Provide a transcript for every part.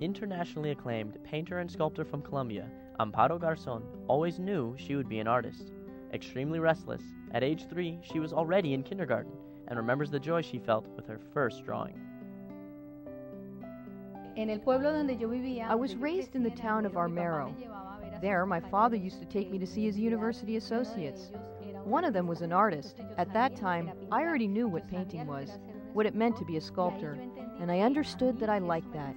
Internationally acclaimed painter and sculptor from Colombia, Amparo Garzón always knew she would be an artist. Extremely restless, at age 3 she was already in kindergarten and remembers the joy she felt with her first drawing. I was raised in the town of Armero. There, my father used to take me to see his university associates. One of them was an artist. At that time, I already knew what painting was, what it meant to be a sculptor, and I understood that I liked that.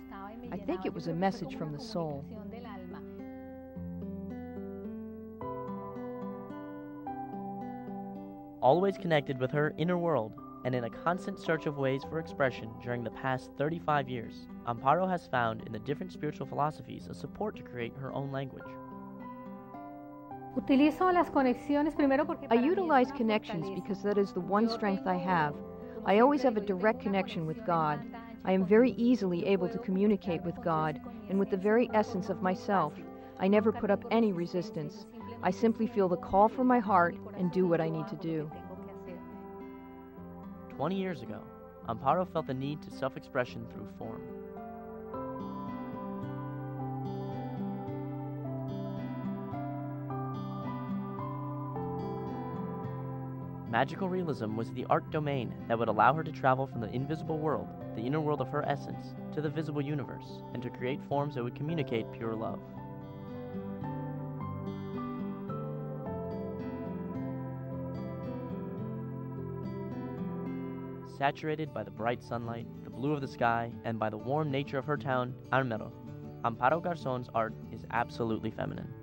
I think it was a message from the soul. Always connected with her inner world, and in a constant search of ways for expression during the past 35 years, Amparo has found in the different spiritual philosophies a support to create her own language. I utilize connections because that is the one strength I have. I always have a direct connection with God. I am very easily able to communicate with God and with the very essence of myself. I never put up any resistance. I simply feel the call from my heart and do what I need to do. 20 years ago, Amparo felt the need to self-expression through form. Magical realism was the art domain that would allow her to travel from the invisible world, the inner world of her essence, to the visible universe, and to create forms that would communicate pure love. Saturated by the bright sunlight, the blue of the sky, and by the warm nature of her town, Armero, Amparo Garzón's art is absolutely feminine.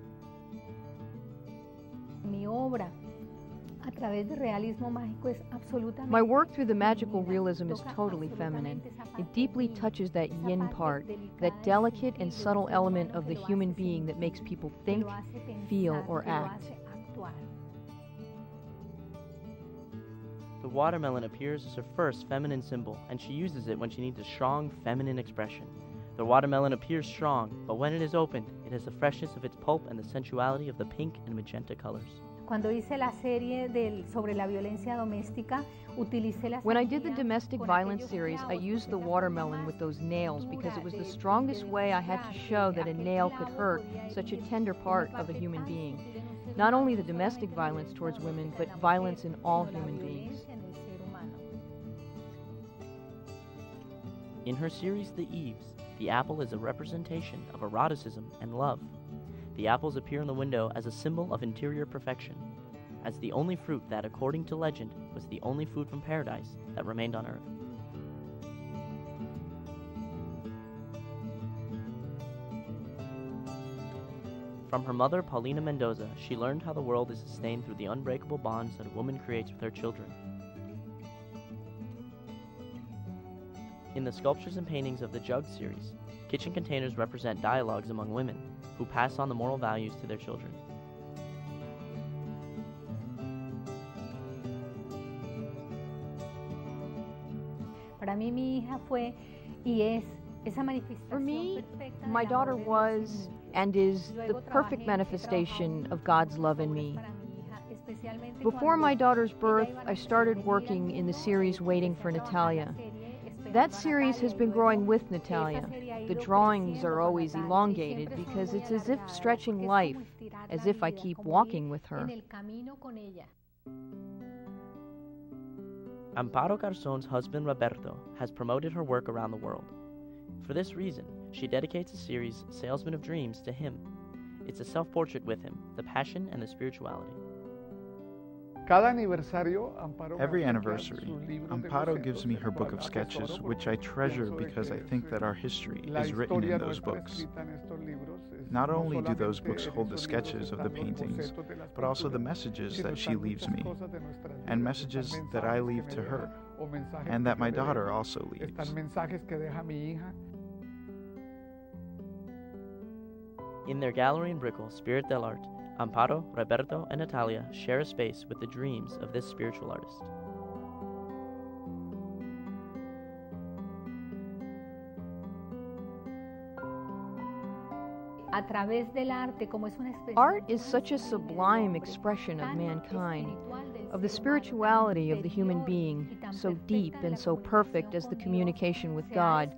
My work through the magical realism is totally feminine. It deeply touches that yin part, that delicate and subtle element of the human being that makes people think, feel, or act. The watermelon appears as her first feminine symbol, and she uses it when she needs a strong feminine expression. The watermelon appears strong, but when it is opened, it has the freshness of its pulp and the sensuality of the pink and magenta colors. When I did the domestic violence series, I used the watermelon with those nails because it was the strongest way I had to show that a nail could hurt such a tender part of a human being. Not only the domestic violence towards women, but violence in all human beings. In her series The Eves, the apple is a representation of eroticism and love. The apples appear in the window as a symbol of interior perfection, as the only fruit that, according to legend, was the only food from paradise that remained on earth. From her mother, Paulina Mendoza, she learned how the world is sustained through the unbreakable bonds that a woman creates with her children. In the sculptures and paintings of the Jug series, kitchen containers represent dialogues among women who pass on the moral values to their children. For me, my daughter was and is the perfect manifestation of God's love in me. Before my daughter's birth, I started working in the series Waiting for Natalia. That series has been growing with Natalia. The drawings are always elongated because it's as if stretching life, as if I keep walking with her. Amparo Garzón's husband Roberto has promoted her work around the world. For this reason, she dedicates the series Salesman of Dreams to him. It's a self-portrait with him, the passion and the spirituality. Every anniversary, Amparo gives me her book of sketches, which I treasure because I think that our history is written in those books. Not only do those books hold the sketches of the paintings, but also the messages that she leaves me, and messages that I leave to her, and that my daughter also leaves. In their gallery in Brickell, Spirit del Art, Amparo, Roberto, and Natalia share a space with the dreams of this spiritual artist. Art is such a sublime expression of mankind, of the spirituality of the human being, so deep and so perfect as the communication with God.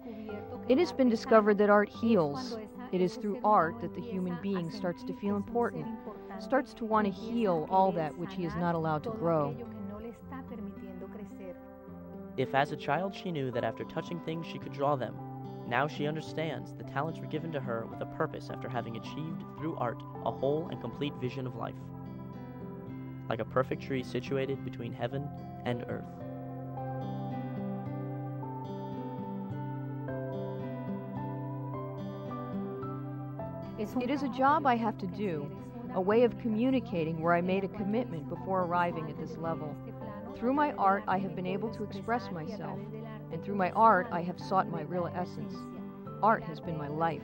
It has been discovered that art heals. It is through art that the human being starts to feel important, starts to want to heal all that which he is not allowed to grow. If as a child she knew that after touching things she could draw them, now she understands the talents were given to her with a purpose after having achieved through art a whole and complete vision of life, like a perfect tree situated between heaven and earth. It is a job I have to do, a way of communicating where I made a commitment before arriving at this level. Through my art, I have been able to express myself, and through my art, I have sought my real essence. Art has been my life.